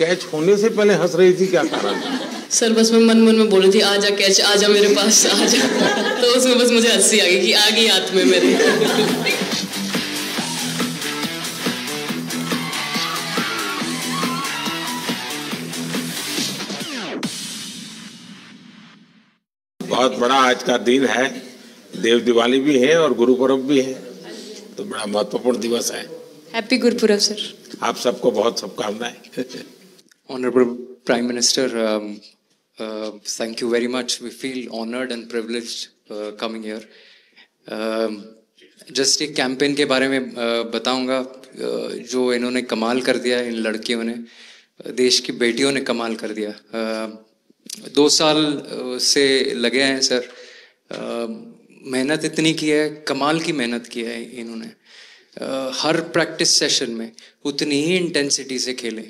Catch होने से पहले हंस रही थी, क्या कारण? सर बस मैं मन में बोल रही थी आजा कैच, आजा मेरे पास आजा। तो उसमें बस मुझे हंसी आ गई कि आ गई हाथ में मेरे। बहुत बड़ा आज का दिन है, देव दिवाली भी है और गुरु पर्व भी है, तो बड़ा महत्वपूर्ण दिवस है। Happy Gurpurab sir. आप सबको बहुत शुभकामनाएं। Honorable Prime Minister, thank you very much. We feel honored and privileged coming here. Just एक कैंपेन के बारे में बताऊंगा जो इन्होंने कमाल कर दिया, इन लड़कियों ने, देश की बेटियों ने कमाल कर दिया। 2 साल से लगे हैं सर, मेहनत इतनी की है, कमाल की मेहनत की है इन्होंने। हर प्रैक्टिस सेशन में उतनी ही इंटेंसिटी से खेले,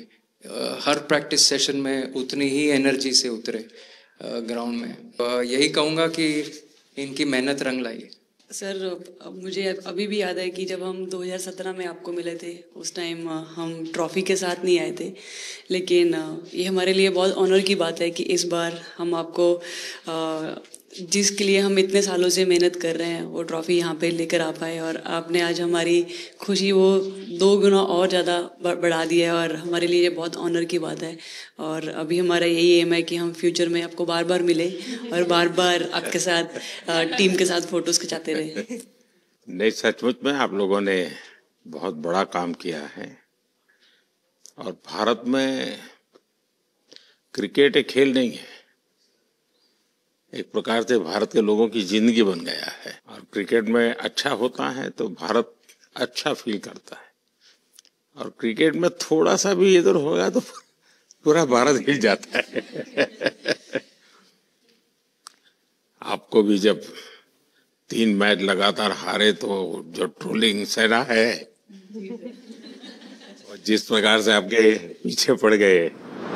हर प्रैक्टिस सेशन में उतनी ही एनर्जी से उतरे ग्राउंड में। यही कहूँगा कि इनकी मेहनत रंग लाई। सर मुझे अभी भी याद है कि जब हम 2017 में आपको मिले थे, उस टाइम हम ट्रॉफी के साथ नहीं आए थे, लेकिन ये हमारे लिए बहुत ऑनर की बात है कि इस बार हम आपको जिसके लिए हम इतने सालों से मेहनत कर रहे हैं वो ट्रॉफी यहाँ पे लेकर आ पाए, और आपने आज हमारी खुशी वो 2 गुना और ज़्यादा बढ़ा दी है, और हमारे लिए ये बहुत ऑनर की बात है। और अभी हमारा यही एम है कि हम फ्यूचर में आपको बार बार मिले और बार बार आपके साथ टीम के साथ फोटोज खिंचाते रहे। नहीं, सचमुच में आप लोगों ने बहुत बड़ा काम किया है, और भारत में क्रिकेट एक खेल नहीं है, एक प्रकार से भारत के लोगों की जिंदगी बन गया है, और क्रिकेट में अच्छा होता है तो भारत अच्छा फील करता है, और क्रिकेट में थोड़ा सा भी इधर होगा तो पूरा भारत हिल जाता है। आपको भी जब 3 मैच लगातार हारे तो जो ट्रोलिंग सेना है, और जिस प्रकार से आपके पीछे पड़ गए।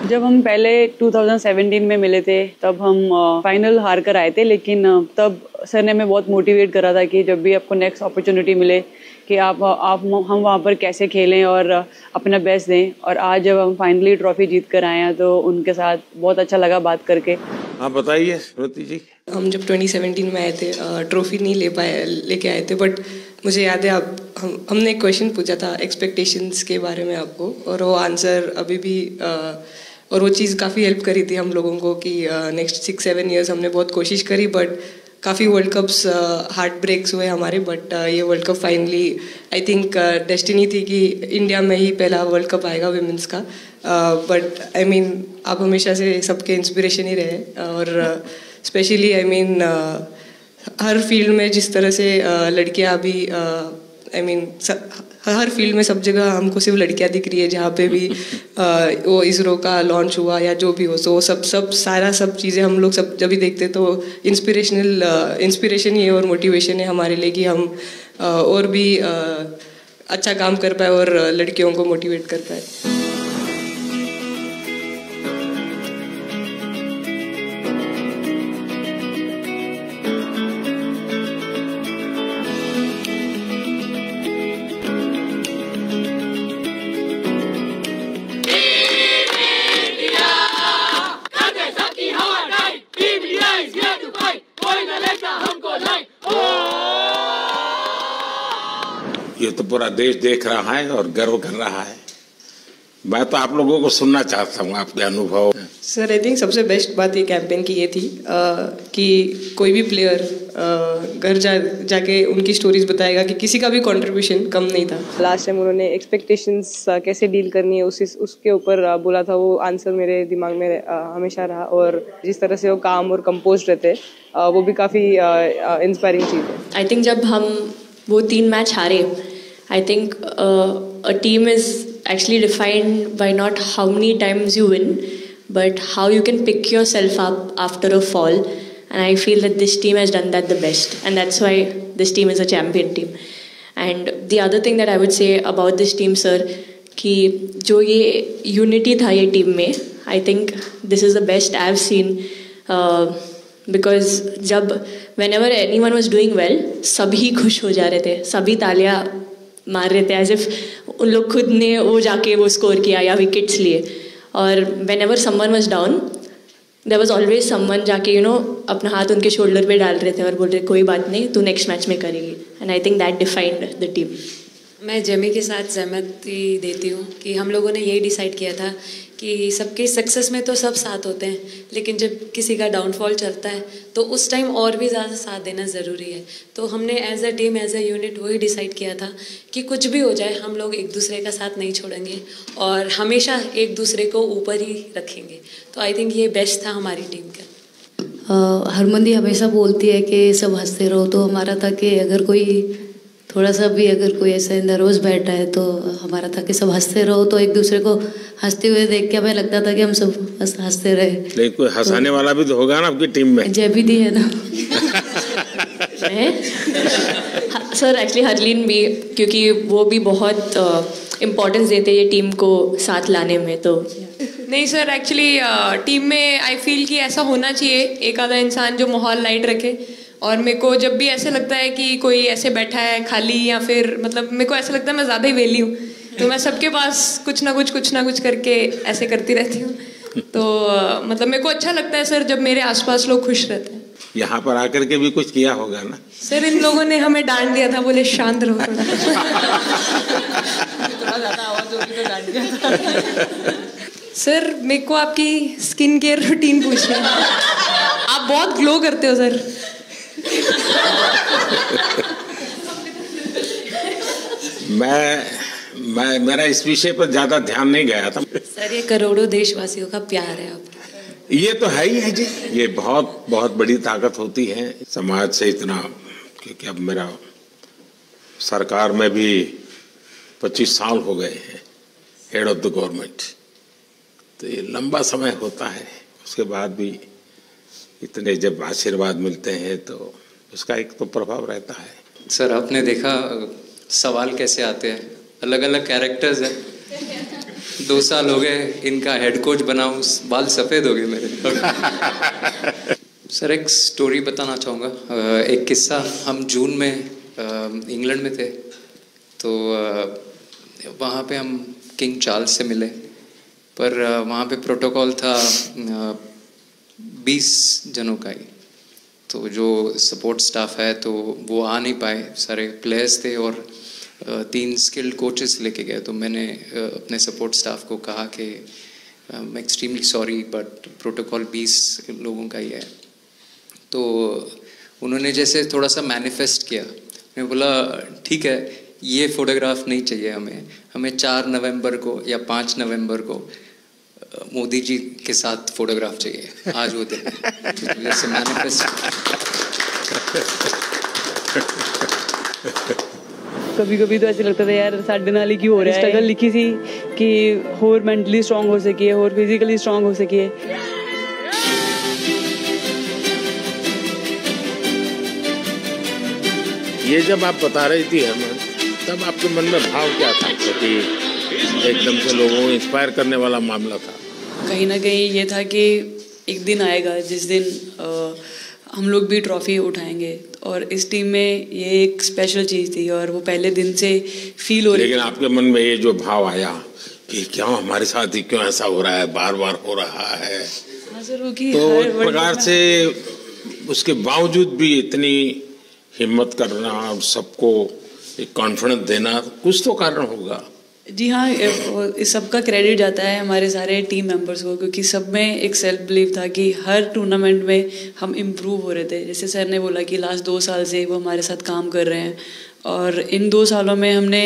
जब हम पहले 2017 में मिले थे तब हम फाइनल हार कर आए थे, लेकिन तब सर ने हमें बहुत मोटिवेट करा था कि जब भी आपको नेक्स्ट अपॉर्चुनिटी मिले कि हम वहाँ पर कैसे खेलें और अपना बेस्ट दें। और आज जब हम फाइनली ट्रॉफी जीत कर आए हैं तो उनके साथ बहुत अच्छा लगा बात करके। हाँ बताइए श्रुति जी। हम जब 2017 में आए थे, ट्रॉफी नहीं लेके आए थे, बट मुझे याद है हमने एक क्वेश्चन पूछा था एक्सपेक्टेशंस के बारे में आपको, और वो आंसर अभी भी और वो चीज़ काफ़ी हेल्प करी थी हम लोगों को कि नेक्स्ट 6-7 ईयर्स हमने बहुत कोशिश करी, बट काफ़ी वर्ल्ड कप्स हार्ट ब्रेक्स हुए हमारे, बट ये world cup finally I think destiny थी कि इंडिया में ही पहला वर्ल्ड कप आएगा विमेंस का। बट आई मीन आप हमेशा से सबके इंस्पिरेशन ही रहे, और specially I mean her field में जिस तरह से लड़कियां अभी आई मीन हर फील्ड में सब जगह हमको सिर्फ लड़कियां दिख रही है, जहाँ पे भी वो इसरो का लॉन्च हुआ या जो भी हो, तो सब चीज़ें हम लोग सब जब भी देखते तो इंस्पिरेशन ही है और मोटिवेशन है हमारे लिए कि हम और भी अच्छा काम कर पाए और लड़कियों को मोटिवेट कर पाए। ये तो पूरा देश देख रहा है और गर्व कर रहा है। मैं तो आप लोगों को सुनना चाहता हूँ आपके अनुभव। सर आई थिंक सबसे बेस्ट बात ये कैंपेन की ये थी कि कोई भी प्लेयर घर जाके उनकी स्टोरीज बताएगा कि किसी का भी कंट्रीब्यूशन कम नहीं था। लास्ट टाइम उन्होंने एक्सपेक्टेशंस कैसे डील करनी है उसके ऊपर बोला था, वो आंसर मेरे दिमाग में हमेशा रहा, और जिस तरह से वो काम और कंपोज रहते वो भी काफ़ी इंस्पायरिंग चीज़ है। आई थिंक जब हम वो 3 मैच हारे, I think a team is actually defined by not how many times you win, but how you can pick yourself up after a fall. And I feel that this team has done that the best, and that's why this team is a champion team. And the other thing that I would say about this team, sir, कि जो ये unity था ये team में, I think this is the best I've seen, because जब whenever anyone was doing well, सभी खुश हो जा रहे थे, सभी तालियां मार रहे थे, एज इफ उन लोग खुद ने वो जाके वो स्कोर किया या विकेट्स लिए। और whenever someone was down, there was always someone जाके अपना हाथ उनके शोल्डर पे डाल रहे थे और बोल रहे कोई बात नहीं, तू नेक्स्ट मैच में करेगी. And I think that defined the team. मैं जेमी के साथ सहमति देती हूँ कि हम लोगों ने यही डिसाइड किया था कि सबके सक्सेस में तो सब साथ होते हैं, लेकिन जब किसी का डाउनफॉल चलता है तो उस टाइम और भी ज़्यादा साथ देना ज़रूरी है. तो हमने as a team, as a unit वही डिसाइड किया था कि कुछ भी हो जाए हम लोग एक दूसरे का साथ नहीं छोड़ेंगे और हमेशा एक दूसरे को ऊपर ही रखेंगे. तो आई थिंक ये बेस्ट था हमारी टीम का. हरमन दी हमेशा बोलती है कि सब हंसते रहो, तो हमारा था कि अगर कोई थोड़ा सा भी अगर कोई ऐसा नर्वस बैठा है तो हमारा था कि सब हंसते रहो. तो एक दूसरे को हंसते हुए देख के हमें लगता था कि हम सब हंसते रहे. लेकिन कोई हंसाने वाला भी तो होगा ना आपकी टीम में. जेबी दी है ना. सर एक्चुअली हरलीन भी, क्योंकि वो भी बहुत इम्पोर्टेंस देते हैं ये टीम को साथ लाने में. तो नहीं सर, एक्चुअली टीम में आई फील कि ऐसा होना चाहिए एक आधा इंसान जो माहौल लाइट रखे. और मेरे को जब भी ऐसे लगता है कि कोई ऐसे बैठा है खाली, या फिर मतलब मेरे को ऐसा लगता है मैं ज़्यादा ही वेली हूँ, तो मैं सबके पास कुछ ना कुछ करके ऐसे करती रहती हूँ. तो मतलब मेरे को अच्छा लगता है सर जब मेरे आसपास लोग खुश रहते हैं. यहाँ पर आकर के भी कुछ किया होगा ना सर? इन लोगों ने हमें डांट दिया था, बोले शांत रहो सर मेरे को आपकी स्किन केयर रूटीन पूछनी है. आप बहुत ग्लो करते हो सर. मैं मेरा इस विषय पर ज्यादा ध्यान नहीं गया था. सर ये करोड़ों देशवासियों का प्यार है आपके. ये तो है ही है जी. ये बहुत बहुत बड़ी ताकत होती है समाज से इतना, क्योंकि अब मेरा सरकार में भी 25 साल हो गए हैं हेड ऑफ द गवर्नमेंट. तो ये लंबा समय होता है. उसके बाद भी इतने जब आशीर्वाद मिलते हैं तो उसका एक तो प्रभाव रहता है. सर आपने देखा सवाल कैसे आते हैं, अलग अलग कैरेक्टर्स हैं. 2 साल हो गए इनका हेड कोच बनाऊं, बाल सफ़ेद हो गए मेरे. सर एक स्टोरी बताना चाहूँगा. एक किस्सा, हम जून में इंग्लैंड में थे, तो वहाँ पे हम किंग चार्ल्स से मिले. पर वहाँ पे प्रोटोकॉल था 20 जनों का ही. तो जो सपोर्ट स्टाफ है तो वो आ नहीं पाए, सारे प्लेयर्स थे और 3 स्किल्ड कोचेस लेके गए. तो मैंने अपने सपोर्ट स्टाफ को कहा कि I am extremely sorry but protocol 20 लोगों का ही है. तो उन्होंने जैसे थोड़ा सा मैनिफेस्ट किया. मैं बोला ठीक है, ये फोटोग्राफ नहीं चाहिए हमें 4 नवंबर को या 5 नवंबर को मोदी जी के साथ फोटोग्राफ चाहिए. आज वो दिन जैसे मैनिफेस्ट. कभी कभी तो ऐसे लगता था यार साढ़े नाल ही क्यों हो रहा है. स्ट्रगल लिखी थी कि होर मेंटली स्ट्रांग हो सकिए, होर फिजिकली स्ट्रांग हो सकिए. ये जब आप बता रही थी हमें, तब आपके मन में भाव क्या था? क्योंकि एकदम से लोगों को इंस्पायर करने वाला मामला था. कहीं ना कहीं ये था कि एक दिन आएगा जिस दिन हम लोग भी ट्रॉफी उठाएंगे, और इस टीम में ये एक स्पेशल चीज़ थी और वो पहले दिन से फील हो रही. लेकिन आपके मन में ये जो भाव आया कि क्यों हमारे साथ ही क्यों ऐसा हो रहा है, बार बार हो रहा है, तो एक प्रकार से उसके बावजूद भी इतनी हिम्मत करना और सबको एक कॉन्फिडेंस देना, कुछ तो कारण होगा. जी हाँ, इस सब का क्रेडिट जाता है हमारे सारे टीम मेंबर्स को, क्योंकि सब में एक सेल्फ बिलीव था कि हर टूर्नामेंट में हम इम्प्रूव हो रहे थे. जैसे सर ने बोला कि लास्ट 2 साल से वो हमारे साथ काम कर रहे हैं, और इन 2 सालों में हमने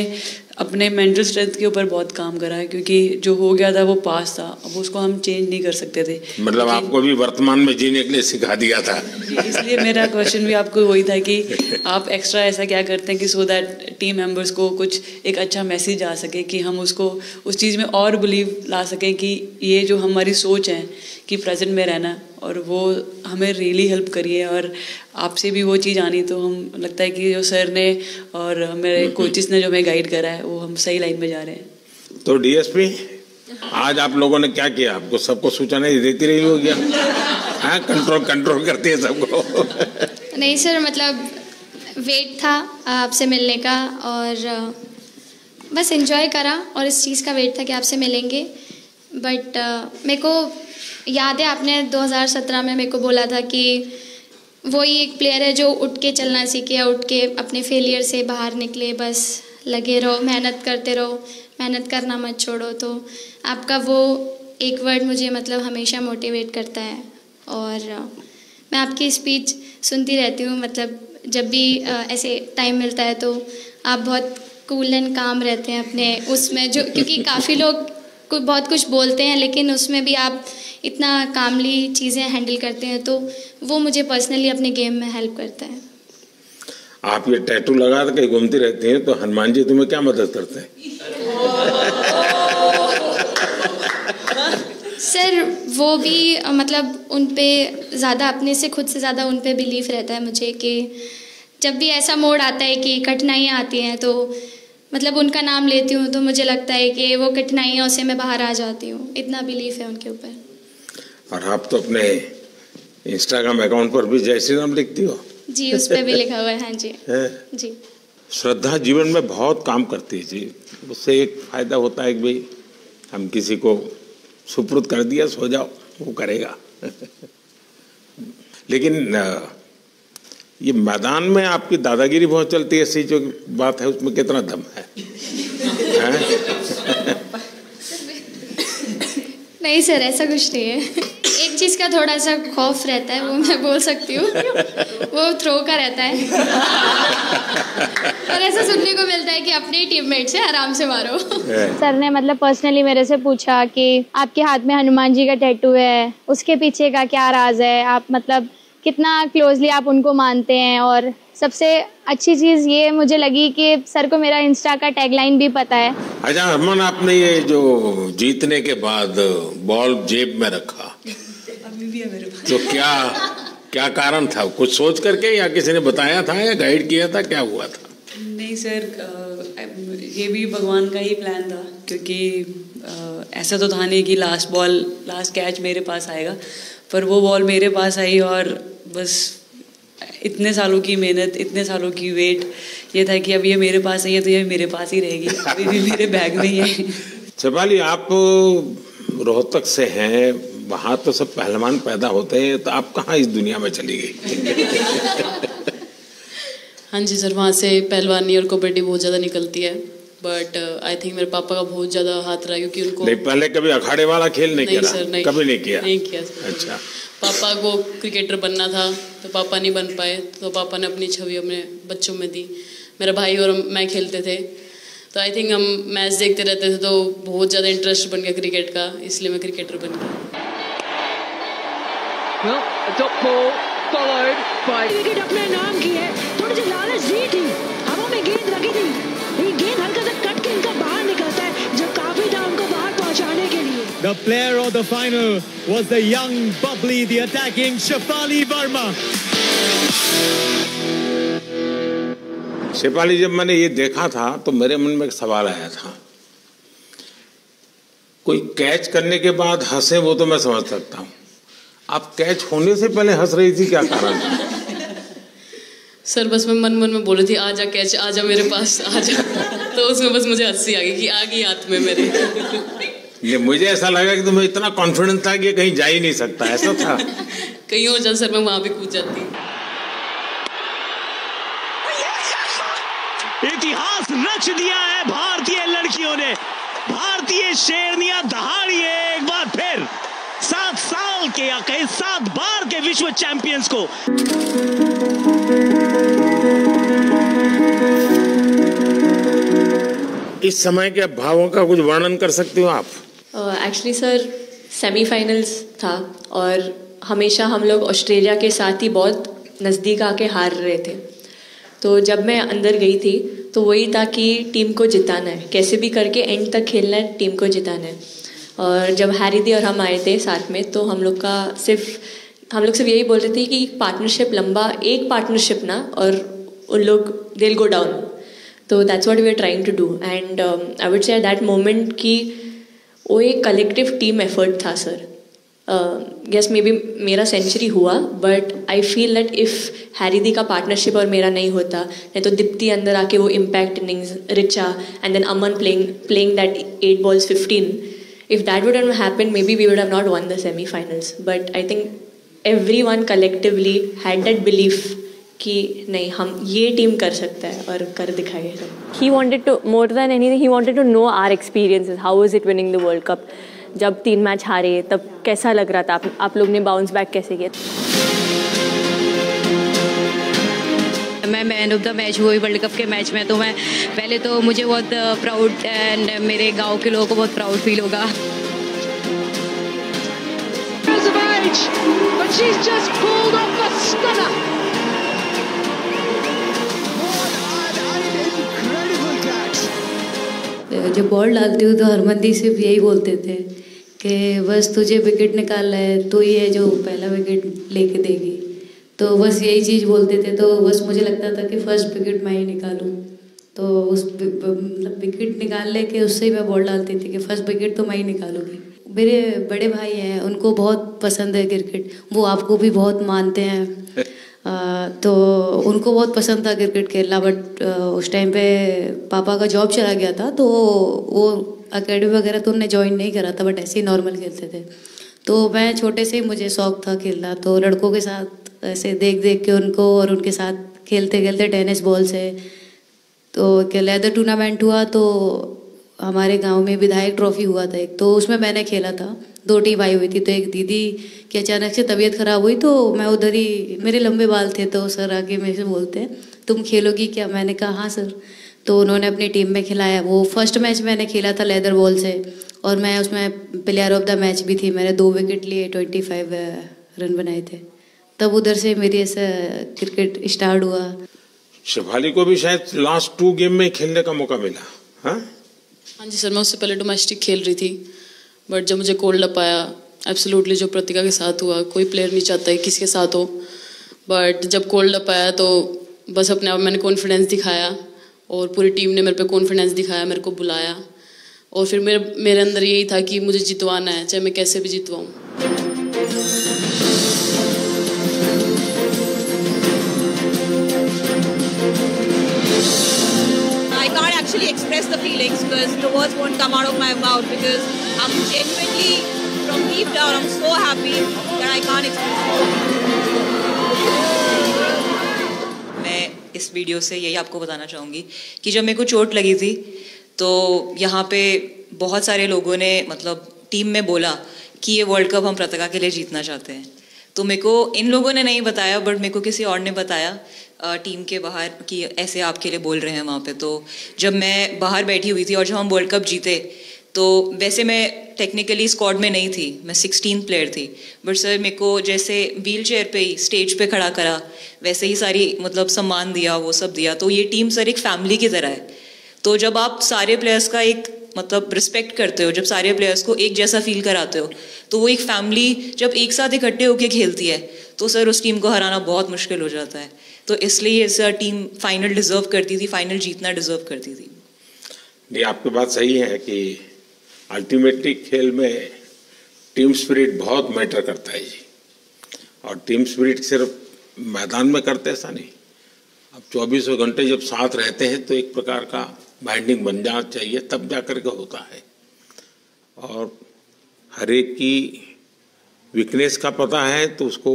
अपने मेंटल स्ट्रेंथ के ऊपर बहुत काम करा है, क्योंकि जो हो गया था वो पास था, अब उसको हम चेंज नहीं कर सकते थे. मतलब आपको भी वर्तमान में जीने के लिए सिखा दिया था. इसलिए मेरा क्वेश्चन भी आपको वही था कि आप एक्स्ट्रा ऐसा क्या करते हैं कि सो दैट टीम मेंबर्स को कुछ एक अच्छा मैसेज आ सके, कि हम उसको उस चीज़ में और बिलीव ला सकें कि ये जो हमारी सोच है कि प्रेजेंट में रहना, और वो हमें रियली हेल्प करिए. और आपसे भी वो चीज़ आनी, तो हम लगता है कि जो सर ने और मेरे कोचेस ने जो हमें गाइड करा है, वो हम सही लाइन में जा रहे हैं. तो डीएसपी, आज आप लोगों ने क्या किया? आपको सबको सूचना देती रही होगी? हाँ, कंट्रोल करती है सबको. नहीं सर, मतलब वेट था आपसे मिलने का, और बस एंजॉय करा, और इस चीज़ का वेट था कि आपसे मिलेंगे. बट मेरे को याद है आपने 2017 में मेरे को बोला था कि वही एक प्लेयर है जो उठ के चलना सीखे, उठ के अपने फेलियर से बाहर निकले, बस लगे रहो, मेहनत करते रहो, मेहनत करना मत छोड़ो। तो आपका वो एक वर्ड मुझे मतलब हमेशा मोटिवेट करता है और मैं आपकी स्पीच सुनती रहती हूँ। मतलब जब भी ऐसे टाइम मिलता है तो आप बहुत कूल एंड काम रहते हैं अपने उसमें, जो क्योंकि काफ़ी लोग बहुत कुछ बोलते हैं लेकिन उसमें भी आप इतना कामली चीज़ें हैंडल करते हैं, तो वो मुझे पर्सनली अपने गेम में हेल्प करता है। आप ये टैटू लगा के कहीं घूमती रहती हैं, तो हनुमान जी तुम्हें क्या मदद करते हैं? सर वो भी मतलब उन पे ज़्यादा अपने से खुद से ज़्यादा उन पे बिलीफ रहता है मुझे कि जब भी ऐसा मोड़ आता है कि कठिनाइयाँ आती हैं तो मतलब उनका नाम लेती हूँ तो मुझे लगता है कि वो कठिनाइयों से मैं बाहर आ जाती हूँ। इतना बिलीफ है उनके ऊपर। और आप तो अपने इंस्टाग्राम अकाउंट पर भी जय श्री राम लिखती हो? जी, उस पर भी लिखा हुआ है। हाँ जी जी। श्रद्धा जीवन में बहुत काम करती है जी। उससे एक फायदा होता है कि भाई हम किसी को सुपुर्द कर दिया, सो जाओ, वो करेगा। लेकिन ये मैदान में आपकी दादागिरी बहुत चलती है, ऐसी जो बात है उसमें कितना दम है? नहीं सर, ऐसा कुछ नहीं है। एक चीज़ का थोड़ा सा खौफ रहता है, वो मैं बोल सकती हूँ, वो थ्रो का रहता है। और ऐसा सुनने को मिलता है कि अपने टीममेट से आराम से मारो। सर ने मतलब पर्सनली मेरे से पूछा कि आपके हाथ में हनुमान जी का टैटू है, उसके पीछे का क्या राज है, आप मतलब कितना क्लोजली आप उनको मानते हैं। और सबसे अच्छी चीज़ ये मुझे लगी कि सर को मेरा इंस्टा का टैगलाइन भी पता है। अच्छा हरमन, आपने ये जो जीतने के बाद बॉल जेब में रखा, अभी भी है मेरे पास, तो क्या कारण था? कुछ सोच करके या किसी ने बताया था या गाइड किया था, क्या हुआ था? नहीं सर, ये भी भगवान का ही प्लान था, क्योंकि ऐसा तो था नहीं कि लास्ट कैच मेरे पास आएगा, पर वो बॉल मेरे पास आई और बस इतने सालों की मेहनत, इतने सालों की वेट, ये था कि अब ये मेरे पास आई है तो ये मेरे पास ही रहेगी, अभी भी मेरे बैग में ही है। शेफाली, आप रोहतक से हैं, वहाँ तो सब पहलवान पैदा होते हैं, तो आप कहाँ इस दुनिया में चली गई? हाँ जी सर, वहाँ से पहलवानी और कबड्डी बहुत ज़्यादा निकलती है, बट आई थिंक मेरे पापा का बहुत ज़्यादा हाथ रहा, क्योंकि उनको नहीं, पहले कभी अखाड़े वाला खेल नहीं किया? सर, नहीं, कभी नहीं किया? नहीं किया सर। अच्छा। पापा को क्रिकेटर बनना था तो पापा नहीं बन पाए, तो पापा ने अपनी छवि अपने bachchon में दी। मेरा भाई और मैं खेलते थे, तो आई थिंक हम मैच देखते रहते थे, तो बहुत ज़्यादा इंटरेस्ट बन गया क्रिकेट का, इसलिए मैं क्रिकेटर बन गया। विकेट अपने नाम की है, थोड़ी सी लालच दी थी, हवा में गेंद लगी थी, ये गेंद हल्का सा कट के इनका बाहर निकलता है, जो काफी था उनको बाहर पहुंचाने के लिए। The player of the final was the young, bubbly, the attacking Shefali Verma. Shefali, जब मैंने ये देखा था तो मेरे मन में एक सवाल आया था। कोई कैच करने के बाद हंसे वो तो मैं समझ सकता हूँ, आप कैच होने से पहले हंस रही थी, क्या कारण था? सर बस मैं मन में बोल रही थी, आजा कैच, आजा मेरे पास, आजा। तो उसमें बस मुझे हंसी आ गई कि आ गई हाथ में मेरे। ये मुझे ऐसा लगा कि तुम्हें इतना कॉन्फिडेंस था कि ये कहीं जा ही नहीं सकता, ऐसा था? कहीं हो जाता सर, मैं वहां भी कूद जाती। इतिहास रच दिया है भारतीय लड़कियों ने, भारतीय शेरनियां दहाड़ी है एक बार फिर 7 साल के या कहीं 7 बार के विश्व चैंपियंस को। इस समय के भावों का कुछ वर्णन कर सकते हो आप? एक्चुअली सर सेमीफाइनल्स था और हमेशा हम लोग ऑस्ट्रेलिया के साथ ही बहुत नज़दीक आके हार रहे थे, तो जब मैं अंदर गई थी तो वही था कि टीम को जिताना है, कैसे भी करके एंड तक खेलना है, टीम को जिताना है। और जब हैरी दी और हम आए थे साथ में, तो हम लोग सिर्फ यही बोल रहे थे कि पार्टनरशिप लंबा, एक पार्टनरशिप ना, और उन लोग they'll go down, तो that's what we are trying to do. And I would say at that moment कि वो एक कलेक्टिव टीम एफर्ट था सर। यस मे बी मेरा सेंचुरी हुआ, but I feel that if Harry दी का partnership और मेरा नहीं होता, नहीं तो दीप्ति अंदर आके वो impact innings, Richa and then Aman playing that 8 balls 15, If that would have happened, maybe we would have not won the semi-finals. But I think everyone collectively had that belief कि नहीं हम ये टीम कर सकता है और कर दिखाएंगे सब. He wanted to, more than anything, he wanted to know our experiences. How was it winning the World Cup? जब 3 मैच हारे तब कैसा लग रहा था? आप लोग ने बाउंस बैक कैसे किया? मैं मैन ऑफ द मैच हुई वर्ल्ड कप के मैच में, तो मैं पहले तो मुझे बहुत प्राउड एंड मेरे गांव के लोगों को बहुत प्राउड फील होगा. जब बॉल डालती हूँ तो हरमनदीप सिर्फ यही बोलते थे कि बस तुझे विकेट निकालना है, तो ये है जो पहला विकेट लेके देगी. तो बस यही चीज़ बोलते थे. तो बस मुझे लगता था कि फर्स्ट विकेट मैं ही निकालूं. तो उस मतलब विकेट निकालने के उससे ही मैं बॉल डालती थी कि फर्स्ट विकेट तो मैं ही निकालूंगी. मेरे बड़े भाई हैं, उनको बहुत पसंद है क्रिकेट, वो आपको भी बहुत मानते हैं. तो उनको बहुत पसंद था क्रिकेट खेलना. बट उस टाइम पे पापा का जॉब चला गया था, तो वो अकेडमी वगैरह तो उन्होंने ज्वाइन नहीं करा था, बट ऐसे ही नॉर्मल खेलते थे. तो मैं छोटे से ही मुझे शौक था खेलना, तो लड़कों के साथ ऐसे देख देख के उनको और उनके साथ खेलते खेलते टेनिस बॉल से. तो लेदर टूर्नामेंट हुआ, तो हमारे गांव में विधायक ट्रॉफी हुआ था एक, तो उसमें मैंने खेला था. 2 टीम आई हुई थी. तो एक दीदी की अचानक से तबीयत ख़राब हुई, तो मैं उधर ही, मेरे लंबे बाल थे, तो सर आके मेरे से बोलते हैं तुम खेलोगी क्या? मैंने कहा हाँ सर. तो उन्होंने अपनी टीम में खिलाया. वो फर्स्ट मैच मैंने खेला था लेदर बॉल से, और मैं उसमें प्लेयर ऑफ द मैच भी थी. मैंने 2 विकेट लिए, 25 रन बनाए थे. तब उधर से मेरी ऐसा क्रिकेट स्टार्ट हुआ. शेफाली को भी शायद लास्ट 2 गेम में खेलने का मौका मिला. हाँ जी सर, मैं उससे पहले डोमेस्टिक खेल रही थी, बट जब मुझे कोल्ड अप आया, एब्सोल्युटली जो प्रतिका के साथ हुआ, कोई प्लेयर नहीं चाहता है किसी के साथ हो, बट जब कोल्ड अप आया तो बस अपने आप मैंने कॉन्फिडेंस दिखाया, और पूरी टीम ने मेरे पे कॉन्फिडेंस दिखाया, मेरे को बुलाया, और फिर मेरे अंदर यही था कि मुझे जितवाना है, चाहे मैं कैसे भी जितवाऊँ. Actually express the feelings because the words won't come out of my mouth, because I'm genuinely from deep down I'm so happy that I can't express. मैं इस वीडियो से यही आपको बताना चाहूँगी कि जब मेरे को चोट लगी थी, तो यहाँ पे बहुत सारे लोगों ने मतलब टीम में बोला कि ये वर्ल्ड कप हम प्रतिका के लिए जीतना चाहते हैं. तो मेरे को इन लोगों ने नहीं बताया, बट मेरे को किसी और ने बताया टीम के बाहर कि ऐसे आपके लिए बोल रहे हैं वहाँ पे. तो जब मैं बाहर बैठी हुई थी और जब हम वर्ल्ड कप जीते, तो वैसे मैं टेक्निकली स्क्वाड में नहीं थी, मैं 16th प्लेयर थी, बट सर मेरे को जैसे व्हील चेयर पे ही स्टेज पे खड़ा करा, वैसे ही सारी मतलब सम्मान दिया, वो सब दिया. तो ये टीम सर एक फैमिली की तरह है. तो जब आप सारे प्लेयर्स का एक मतलब रिस्पेक्ट करते हो, जब सारे प्लेयर्स को एक जैसा फील कराते हो, तो वो एक फैमिली जब एक साथ इकट्ठे होकर खेलती है, तो सर उस टीम को हराना बहुत मुश्किल हो जाता है. तो इसलिए सर टीम फाइनल डिजर्व करती थी, फाइनल जीतना डिजर्व करती थी. नहीं, आपकी बात सही है कि अल्टीमेटली खेल में टीम स्पिरिट बहुत मैटर करता है जी. और टीम स्पिरिट सिर्फ मैदान में करते ऐसा नहीं, अब 24 घंटे जब साथ रहते हैं तो एक प्रकार का बाइंडिंग बन जाना चाहिए, तब जाकर के होता है. और हर एक की वीकनेस का पता है तो उसको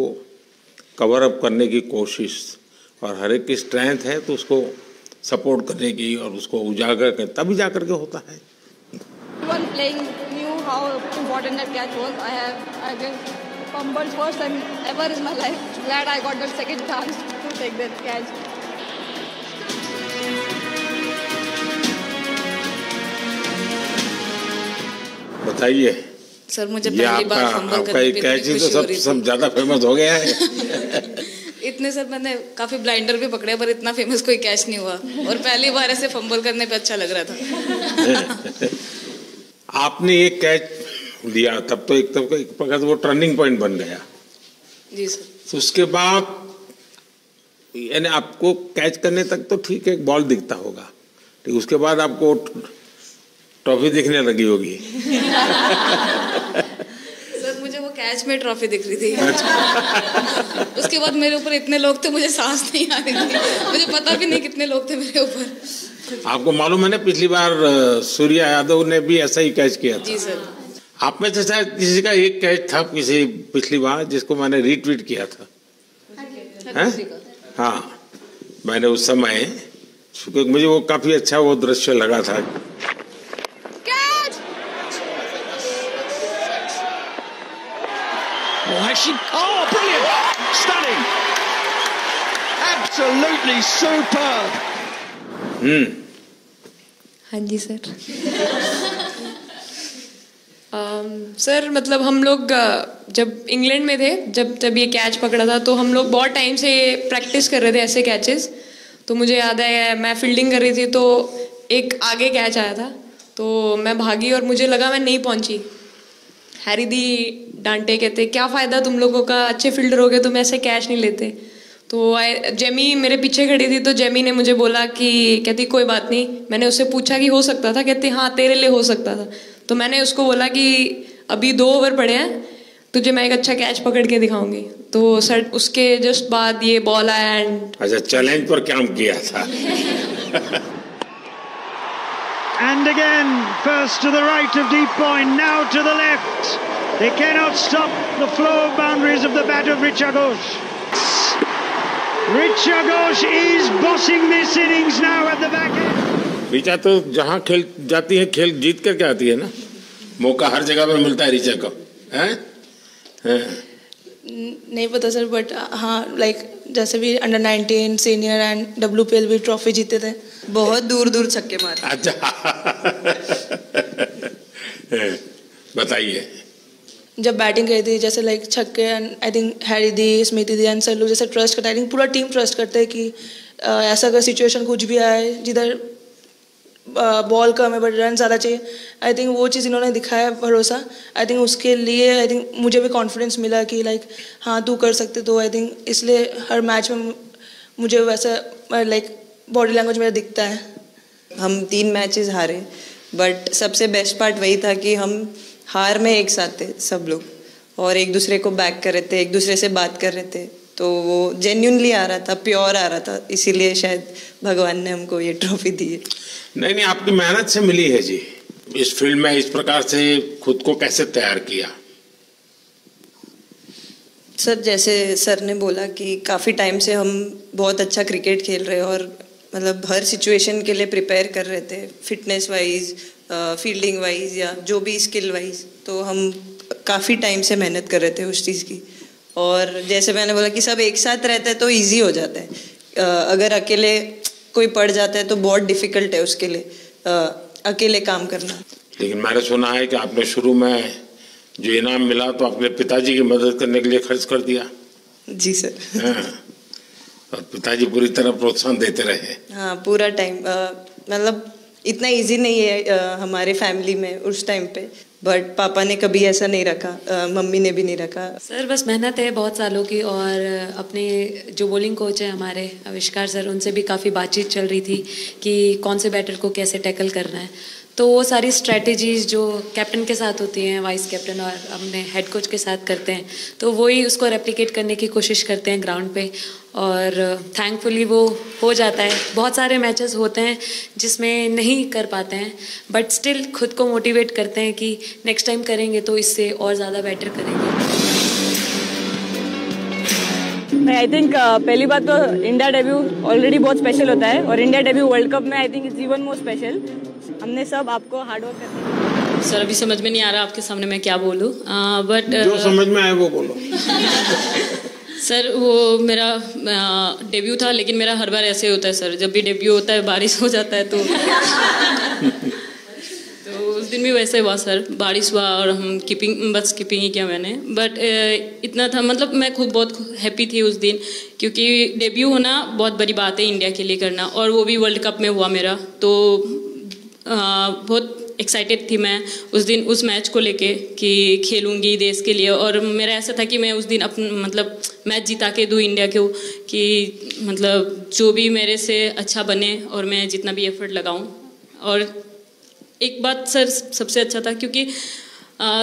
कवर अप करने की कोशिश, और हर एक की स्ट्रेंथ है तो उसको सपोर्ट करने की और उसको उजागर कर, तभी जाकर के होता है. Everyone playing knew how important that catch was. I been fumbled first time ever in my life. Glad I got the second chance to take that catch. बताइए सर, मुझे पहली बार फंबल करने पे कैच ही तो सब ज़्यादा फेमस हो गया है. इतने सर मैंने काफ़ी ब्लाइंडर भी पकड़े, पर इतना फेमस कोई कैच नहीं हुआ, और पहली बार ऐसे फंबल करने पे अच्छा लग रहा था. आपने एक कैच लिया, तब तो एक प्रकार वो टर्निंग पॉइंट बन गया. जी सर. तो उसके बाद यानी आपको कैच करने तक तो ठीक है, बॉल दिखता होगा, ठीक, उसके बाद आपको ट्रॉफी दिखने लगी होगी. सर मुझे वो कैच में ट्रॉफी दिख रही थी. उसके बाद मेरे ऊपर इतने लोग थे, मुझे सांस नहीं आ रही थी, मुझे पता भी नहीं कितने लोग थे मेरे ऊपर. आपको मालूम है ना, पिछली बार सूर्या यादव ने भी ऐसा ही कैच किया था. जी सर. आप में से शायद किसी का एक कैच था किसी पिछली बार जिसको मैंने रीट्वीट किया था, हैं? हाँ, मैंने उस समय, क्योंकि मुझे वो काफी अच्छा वो दृश्य लगा था। Oh, brilliant! Stunning! Absolutely superb! हाँ जी सर। सर मतलब हम लोग जब इंग्लैंड में थे, जब ये कैच पकड़ा था, तो हम लोग बहुत टाइम से प्रैक्टिस कर रहे थे ऐसे कैचेस। तो मुझे याद है मैं फील्डिंग कर रही थी तो एक आगे कैच आया था, तो मैं भागी और मुझे लगा मैं नहीं पहुंची। हैरी दी डांटे, कहते क्या फ़ायदा तुम लोगों का, अच्छे फील्डर हो गए तुम ऐसे कैच नहीं लेते। तो जेमी मेरे पीछे खड़ी थी, तो जेमी ने मुझे बोला कि कहती कोई बात नहीं। मैंने उससे पूछा कि हो सकता था, कहती हाँ तेरे लिए हो सकता था। तो मैंने उसको बोला कि अभी 2 ओवर पड़े हैं, तुझे मैं एक अच्छा कैच पकड़ के दिखाऊंगी। तो सर उसके जस्ट बाद ये बॉल आया एंड अच्छा चैलेंज पर काम किया था। And again, first to the right of deep point, now to the left. They cannot stop the flow of boundaries of the bat of Richa Ghosh. Richa Ghosh is bossing this innings now at the back end. Richa तो जहाँ खेल जाती है खेल जीत करके आती है ना, मौका हर जगह पे मिलता है रिचा को, हैं? नहीं पता सर, बट हाँ लाइक जैसे भी अंडर 19 सीनियर एंड WPL भी ट्रॉफी जीते थे, बहुत दूर दूर छक्के मारे। अच्छा बताइए। जब बैटिंग करी थी जैसे लाइक छक्के, and I think Harry the, Smiti the and sir लोग जैसे ट्रस्ट करते हैं, आई थिंक पूरा टीम ट्रस्ट करते हैं कि ऐसा अगर सिचुएशन कुछ भी आए जिधर बॉल कम है बट रन ज़्यादा चाहिए, आई थिंक वो चीज़ इन्होंने दिखाया भरोसा। आई थिंक उसके लिए आई थिंक मुझे भी कॉन्फिडेंस मिला कि लाइक हाँ तू कर सकते। तो आई थिंक इसलिए हर मैच में मुझे वैसा लाइक बॉडी लैंग्वेज मेरा दिखता है। हम 3 मैचेस हारे, बट सबसे बेस्ट पार्ट वही था कि हम हार में एक साथ थे सब लोग, और एक दूसरे को बैक कर रहे थे, एक दूसरे से बात कर रहे थे। तो वो जेन्युइनली आ रहा था, प्योर आ रहा था, इसीलिए शायद भगवान ने हमको ये ट्रॉफी दी है। नहीं, आपकी मेहनत से मिली है जी। इस फील्ड में इस प्रकार से खुद को कैसे तैयार किया? सर जैसे सर ने बोला कि काफ़ी टाइम से हम बहुत अच्छा क्रिकेट खेल रहे हैं, और मतलब हर सिचुएशन के लिए प्रिपेयर कर रहे थे, फिटनेस वाइज, फील्डिंग वाइज या जो भी स्किल वाइज। तो हम काफ़ी टाइम से मेहनत कर रहे थे उस चीज़ की। और जैसे मैंने बोला कि सब एक साथ रहते हैं तो इजी हो जाता है। अगर अकेले कोई पड़ जाता है तो बहुत डिफिकल्ट है उसके लिए अकेले काम करना। लेकिन मैंने सुना है कि आपने शुरू में जो इनाम मिला तो अपने पिताजी की मदद करने के लिए खर्च कर दिया। जी सर। और पिताजी पूरी तरह प्रोत्साहन देते रहे। हाँ, पूरा टाइम। मतलब इतना इजी नहीं है हमारे फैमिली में उस टाइम पे, बट पापा ने कभी ऐसा नहीं रखा, मम्मी ने भी नहीं रखा। सर बस मेहनत है बहुत सालों की, और अपने जो बॉलिंग कोच है हमारे आविष्कार सर, उनसे भी काफ़ी बातचीत चल रही थी कि कौन से बैटर को कैसे टैकल करना है। तो वो सारी स्ट्रेटजीज जो कैप्टन के साथ होती हैं, वाइस कैप्टन और अपने हेड कोच के साथ करते हैं, तो वही उसको रेप्लिकेट करने की कोशिश करते हैं ग्राउंड पे, और थैंकफुली वो हो जाता है। बहुत सारे मैचेस होते हैं जिसमें नहीं कर पाते हैं, बट स्टिल खुद को मोटिवेट करते हैं कि नेक्स्ट टाइम करेंगे तो इससे और ज़्यादा बेटर करेंगे। आई थिंक पहली बात तो इंडिया डेब्यू ऑलरेडी बहुत स्पेशल होता है, और इंडिया डेब्यू वर्ल्ड कप में I think it's even more special. हमने सब आपको हार्ड वर्क करना। सर अभी समझ में नहीं आ रहा आपके सामने मैं क्या बोलूं, बट जो समझ में आए वो बोलो। सर वो मेरा डेब्यू था, लेकिन मेरा हर बार ऐसे होता है सर, जब भी डेब्यू होता है बारिश हो जाता है तो उस दिन भी वैसे हुआ सर, बारिश हुआ और हम बस कीपिंग ही किया मैंने। बट इतना था, मतलब मैं खुद बहुत हैप्पी थी उस दिन, क्योंकि डेब्यू होना बहुत बड़ी बात है इंडिया के लिए करना, और वो भी वर्ल्ड कप में हुआ मेरा। तो बहुत एक्साइटेड थी मैं उस दिन उस मैच को लेके कि खेलूंगी देश के लिए, और मेरा ऐसा था कि मैं उस दिन मतलब मैच जिता के दूँ इंडिया को, कि मतलब जो भी मेरे से अच्छा बने और मैं जितना भी एफर्ट लगाऊं। और एक बात सर सबसे अच्छा था, क्योंकि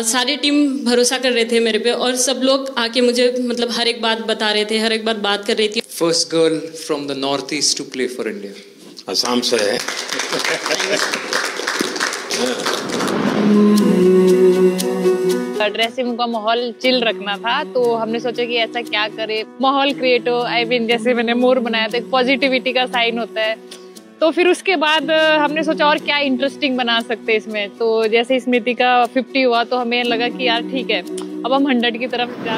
सारी टीम भरोसा कर रहे थे मेरे पे, और सब लोग आके मुझे मतलब हर एक बात बता रहे थे, हर एक बात कर रही थी। First girl from the north east to play for India, Assam से है। ड्रेसिंग रूम का माहौल चिल रखना था, तो हमने सोचा कि ऐसा क्या करे माहौल क्रिएट हो। आई मीन जैसे मैंने मोर बनाया था, एक पॉजिटिविटी का साइन होता है। तो फिर उसके बाद हमने सोचा और क्या इंटरेस्टिंग बना सकते हैं इसमें। तो जैसे स्मृति का 50 हुआ तो हमें लगा कि यार ठीक है, अब हम 100 की तरफ जा।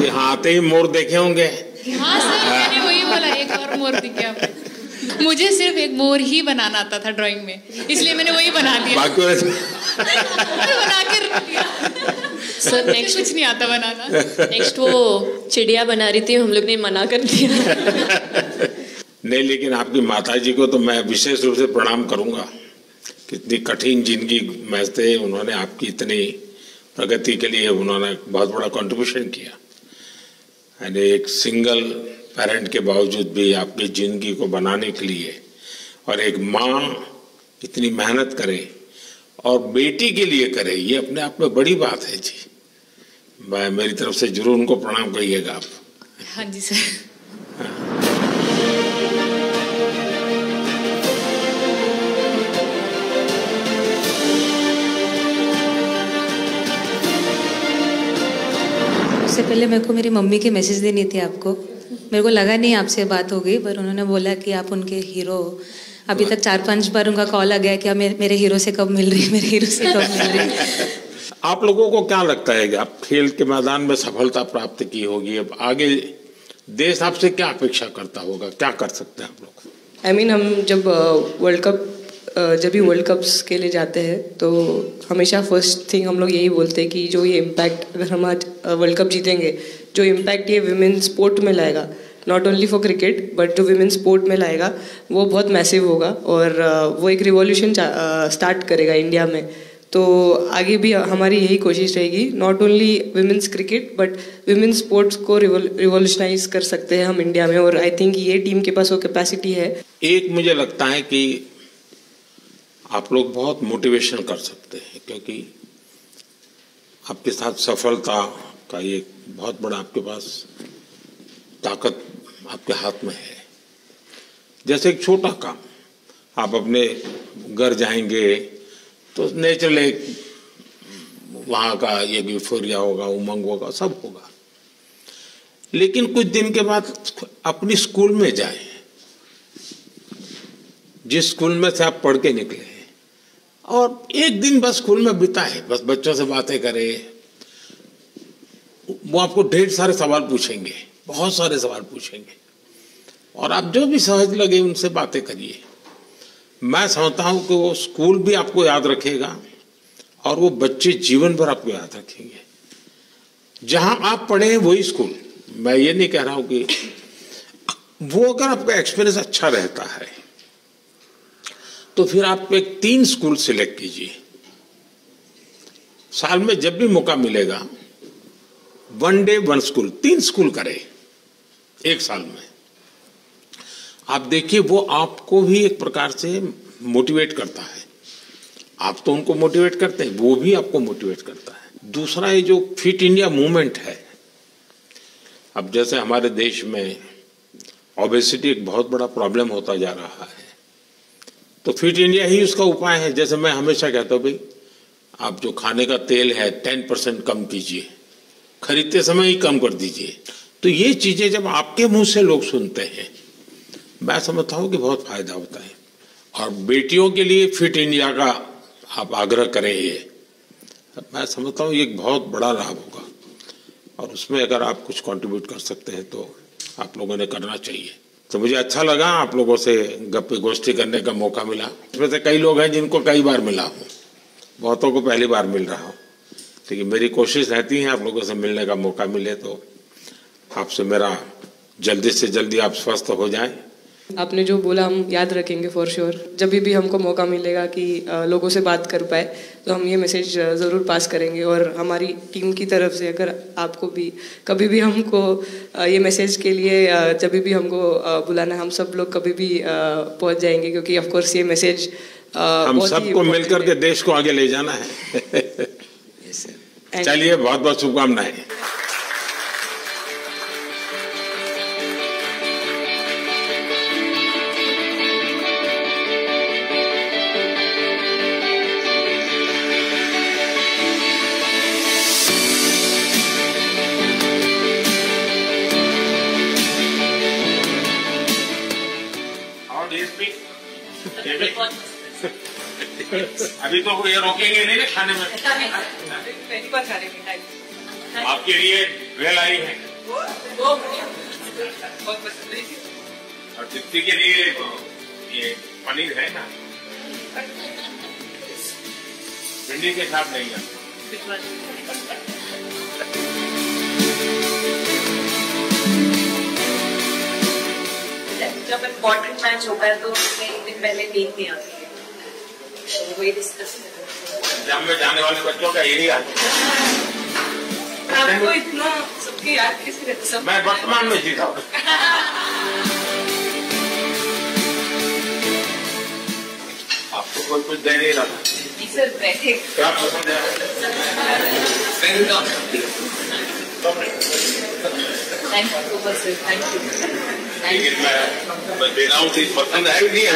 यहाँ आते ही मोर देखे होंगे। हाँ सर, मैंने वही बोला, एक और मोर दिख गया। मुझे सिर्फ एक मोर ही बनाना आता था ड्राइंग में, इसलिए मैंने वही बना दिया। बना के रख दिया। सर नेक्स्ट कुछ नहीं आता बनाना। नेक्स्ट वो चिड़िया बना रही थी, हम लोग ने मना कर दिया। नहीं, लेकिन आपकी माताजी को तो मैं विशेष रूप से प्रणाम करूंगा। कितनी कठिन जिंदगी में थे, उन्होंने आपकी इतनी प्रगति के लिए उन्होंने बहुत बड़ा कंट्रीब्यूशन किया। यानी एक सिंगल पेरेंट के बावजूद भी आपकी जिंदगी को बनाने के लिए, और एक माँ इतनी मेहनत करे और बेटी के लिए करे, ये अपने आप में बड़ी बात है जी। मैं मेरी तरफ से जरूर उनको प्रणाम करिएगा आप। हाँ जी सर। उससे पहले मेरे को मेरी मम्मी की मैसेज देनी थी आपको। मेरे को लगा नहीं आपसे बात हो गई, पर उन्होंने बोला कि आप उनके हीरो हो। अभी तक 4-5 बार उनका कॉल आ गया कि मेरे हीरो से कब मिल रही है, मेरे हीरो से कब मिल रही है। आप लोगों को क्या लगता है कि आप खेल के मैदान में सफलता प्राप्त की होगी, अब आगे देश आपसे क्या अपेक्षा करता होगा, क्या कर सकते हैं आप लोग? I mean, हम जब वर्ल्ड कप्स के लिए जाते हैं तो हमेशा फर्स्ट थिंग हम लोग यही बोलते हैं कि जो ये इम्पैक्ट, अगर हम आज वर्ल्ड कप जीतेंगे, जो इम्पैक्ट ये विमेन स्पोर्ट में लाएगा, not only for cricket but जो विमेन स्पोर्ट में लाएगा, वो बहुत मैसिव होगा और वो एक रिवॉल्यूशन स्टार्ट करेगा इंडिया में। तो आगे भी हमारी यही कोशिश रहेगी, not only women's cricket but women sports को रिवॉल्यूशनाइज कर सकते हैं हम इंडिया में, और आई थिंक ये टीम के पास वो कैपेसिटी है। एक मुझे लगता है कि आप लोग बहुत मोटिवेशन कर सकते हैं, क्योंकि आपके साथ सफलता का एक बहुत बड़ा आपके पास ताकत आपके हाथ में है। जैसे एक छोटा काम, आप अपने घर जाएंगे तो नेचुरल एक वहाँ का एक यूफोरिया होगा, उमंग होगा, सब होगा। लेकिन कुछ दिन के बाद अपनी स्कूल में जाएं, जिस स्कूल में से आप पढ़ के निकले हैं, और एक दिन बस स्कूल में बिताए, बस बच्चों से बातें करें। वो आपको ढेर सारे सवाल पूछेंगे, बहुत सारे सवाल पूछेंगे, और आप जो भी सहज लगे उनसे बातें करिए। मैं समझता हूं कि वो स्कूल भी आपको याद रखेगा और वो बच्चे जीवन भर आपको याद रखेंगे। जहां आप पढ़े हैं वही स्कूल, मैं ये नहीं कह रहा हूं कि वो, अगर आपका एक्सपीरियंस अच्छा रहता है तो फिर आप एक 3 स्कूल सिलेक्ट कीजिए। साल में जब भी मौका मिलेगा, 1 डे 1 स्कूल, 3 स्कूल करें एक साल में। आप देखिए वो आपको भी एक प्रकार से मोटिवेट करता है। आप तो उनको मोटिवेट करते हैं, वो भी आपको मोटिवेट करता है। दूसरा, ये जो फिट इंडिया मूवमेंट है, अब जैसे हमारे देश में ओबेसिटी एक बहुत बड़ा प्रॉब्लम होता जा रहा है, तो फिट इंडिया ही उसका उपाय है। जैसे मैं हमेशा कहता हूँ, भाई आप जो खाने का तेल है 10% कम कीजिए, खरीदते समय ही कम कर दीजिए। तो ये चीजें जब आपके मुंह से लोग सुनते हैं, मैं समझता हूँ कि बहुत फायदा होता है। और बेटियों के लिए फिट इंडिया का आप आग्रह करें, ये मैं समझता हूँ ये एक बहुत बड़ा लाभ होगा, और उसमें अगर आप कुछ कंट्रीब्यूट कर सकते हैं तो आप लोगों ने करना चाहिए। तो मुझे अच्छा लगा आप लोगों से गप्पे गोष्ठी करने का मौका मिला। इसमें से कई लोग हैं जिनको कई बार मिला हूँ, बहुतों को पहली बार मिल रहा हूँ, लेकिन मेरी कोशिश रहती है आप लोगों से मिलने का मौका मिले तो आपसे मेरा जल्दी से जल्दी आप स्वस्थ हो जाएं। आपने जो बोला हम याद रखेंगे फॉर श्योर। जब भी हमको मौका मिलेगा कि लोगों से बात कर पाए तो हम ये मैसेज ज़रूर पास करेंगे, और हमारी टीम की तरफ से अगर आपको भी कभी भी हमको ये मैसेज के लिए जब भी हमको बुलाना, हम सब लोग कभी भी पहुंच जाएंगे, क्योंकि ऑफ कोर्स ये मैसेज हम सबको मिलकर के देश को आगे ले जाना है। चलिए, बहुत बहुत शुभकामनाएं। अभी तो ये रोकेंगे नहीं ना खाने में। पहली बार खा रहे मिठाई। आपके लिए भेल आई है बहुत पसंद है। और दीप्ति के लिए ये पनीर है ना, भिंडी के साथ नहीं है। जब इम्पोर्टेंट मैच होता है तो उसमें एक दिन पहले नींद नहीं आती है, वही डिस्कस एग्जाम में जाने वाले बच्चों का यही हाल है। आपको इतना सबकी याद किसी रहती सब? मैं वर्तमान में जीता हूँ। आपको कोई कुछ दे नहीं रहा। सर बैठे क्या पसंद है? Thank you so much sir, thank you. लेकिन मैं दे रहा हूँ, पसंद है नहीं है?